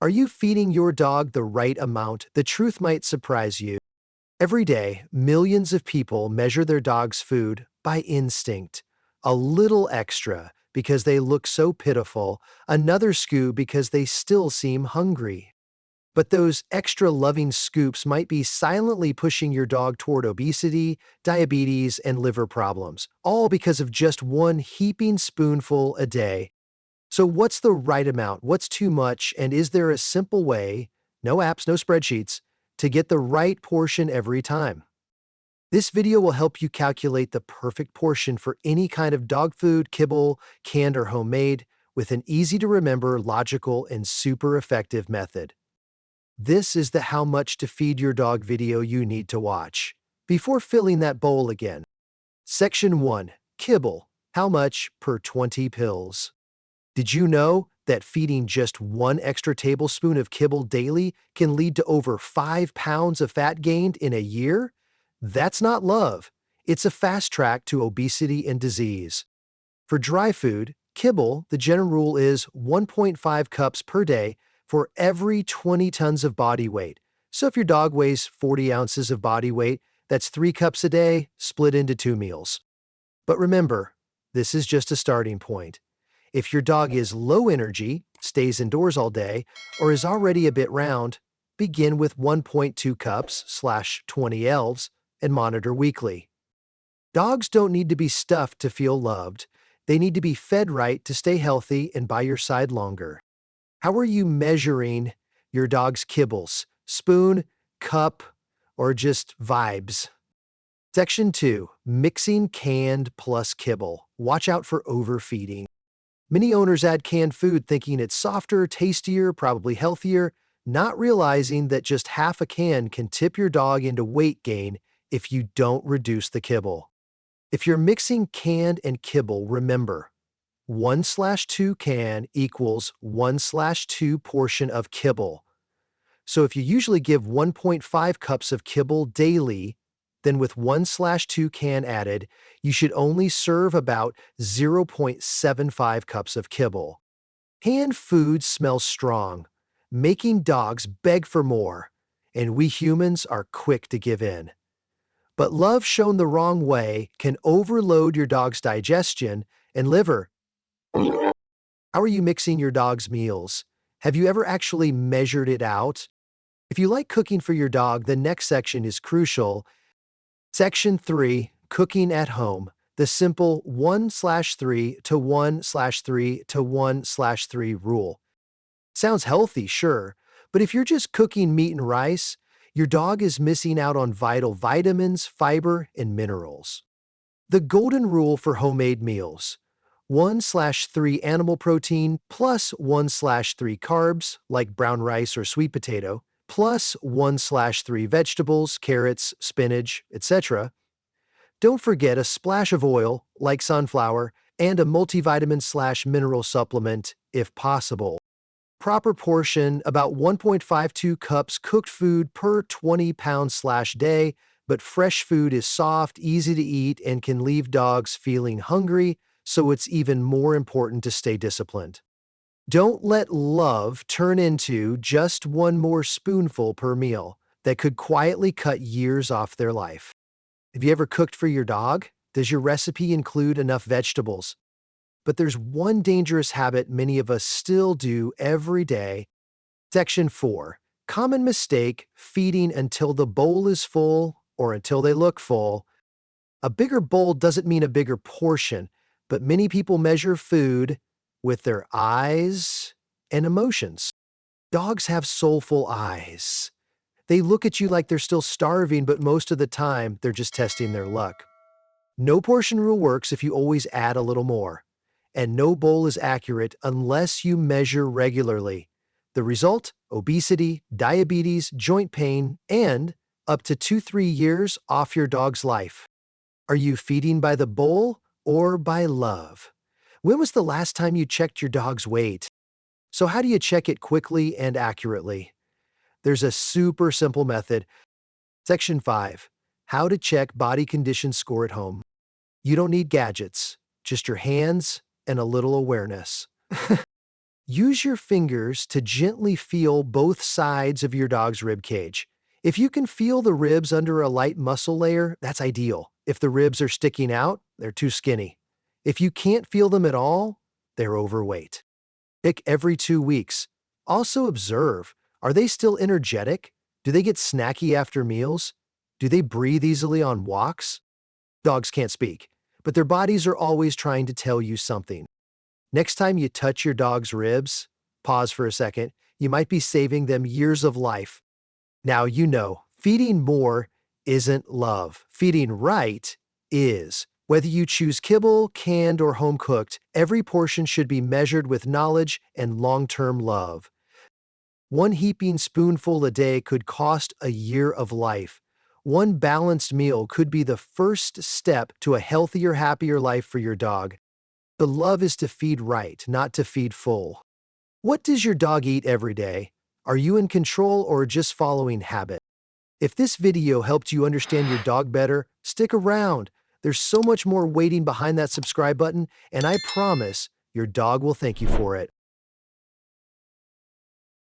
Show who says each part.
Speaker 1: Are you feeding your dog the right amount? The truth might surprise you. Every day, millions of people measure their dog's food by instinct. A little extra because they look so pitiful, another scoop because they still seem hungry. But those extra loving scoops might be silently pushing your dog toward obesity, diabetes, and liver problems, all because of just one heaping spoonful a day. So what's the right amount? What's too much? And is there a simple way, no apps, no spreadsheets, to get the right portion every time? This video will help you calculate the perfect portion for any kind of dog food, kibble, canned or homemade, with an easy-to-remember, logical, and super effective method. This is the how much to feed your dog video you need to watch. Before filling that bowl again. Section 1. Kibble. How much per 20 pills? Did you know that feeding just 1 extra tablespoon of kibble daily can lead to over 5 pounds of fat gained in a year? That's not love. It's a fast track to obesity and disease. For dry food, kibble, the general rule is 1.5 cups per day for every 20 tons of body weight. So if your dog weighs 40 ounces of body weight, that's 3 cups a day, split into 2 meals. But remember, this is just a starting point. If your dog is low energy, stays indoors all day, or is already a bit round, begin with 1.2 cups/20 elves and monitor weekly. Dogs don't need to be stuffed to feel loved. They need to be fed right to stay healthy and by your side longer. How are you measuring your dog's kibbles? Spoon, cup, or just vibes? Section 2. Mixing canned plus kibble. Watch out for overfeeding. Many owners add canned food thinking it's softer, tastier, probably healthier, not realizing that just half a can can tip your dog into weight gain if you don't reduce the kibble. If you're mixing canned and kibble, remember, 1/2 can equals 1/2 portion of kibble. So if you usually give 1.5 cups of kibble daily, then with 1/2 can added, you should only serve about 0.75 cups of kibble. Canned food smells strong, making dogs beg for more, and we humans are quick to give in. But love shown the wrong way can overload your dog's digestion and liver. How are you mixing your dog's meals? Have you ever actually measured it out? If you like cooking for your dog, the next section is crucial. Section 3. Cooking at home. The simple 1/3 to 1/3 to 1/3 rule. Sounds healthy, sure, but if you're just cooking meat and rice, your dog is missing out on vital vitamins, fiber, and minerals. The golden rule for homemade meals. 1/3 animal protein plus 1/3 carbs, like brown rice or sweet potato, plus 1/3 vegetables, carrots, spinach, etc. Don't forget a splash of oil, like sunflower, and a multivitamin/mineral supplement, if possible. Proper portion, about 1.52 cups cooked food per 20 pounds/day, but fresh food is soft, easy to eat, and can leave dogs feeling hungry, so it's even more important to stay disciplined. Don't let love turn into just one more spoonful per meal that could quietly cut years off their life. Have you ever cooked for your dog? Does your recipe include enough vegetables? But there's one dangerous habit many of us still do every day. Section 4. Common mistake, feeding until the bowl is full or until they look full. A bigger bowl doesn't mean a bigger portion, but many people measure food with their eyes and emotions. Dogs have soulful eyes. They look at you like they're still starving, but most of the time, they're just testing their luck. No portion rule works if you always add a little more. And no bowl is accurate unless you measure regularly. The result? Obesity, diabetes, joint pain, and up to 2-3 years off your dog's life. Are you feeding by the bowl or by love? When was the last time you checked your dog's weight? So how do you check it quickly and accurately? There's a super simple method. Section 5. How to check body condition score at home. You don't need gadgets, just your hands and a little awareness. Use your fingers to gently feel both sides of your dog's rib cage. If you can feel the ribs under a light muscle layer, that's ideal. If the ribs are sticking out, they're too skinny. If you can't feel them at all, they're overweight. Pick every 2 weeks. Also observe, are they still energetic? Do they get snacky after meals? Do they breathe easily on walks? Dogs can't speak, but their bodies are always trying to tell you something. Next time you touch your dog's ribs, pause for a second, you might be saving them years of life. Now you know, feeding more isn't love. Feeding right is. Whether you choose kibble, canned, or home cooked, every portion should be measured with knowledge and long-term love. One heaping spoonful a day could cost a year of life. One balanced meal could be the first step to a healthier, happier life for your dog. The love is to feed right, not to feed full. What does your dog eat every day? Are you in control or just following habit? If this video helped you understand your dog better, stick around. There's so much more waiting behind that subscribe button, and I promise your dog will thank you for it.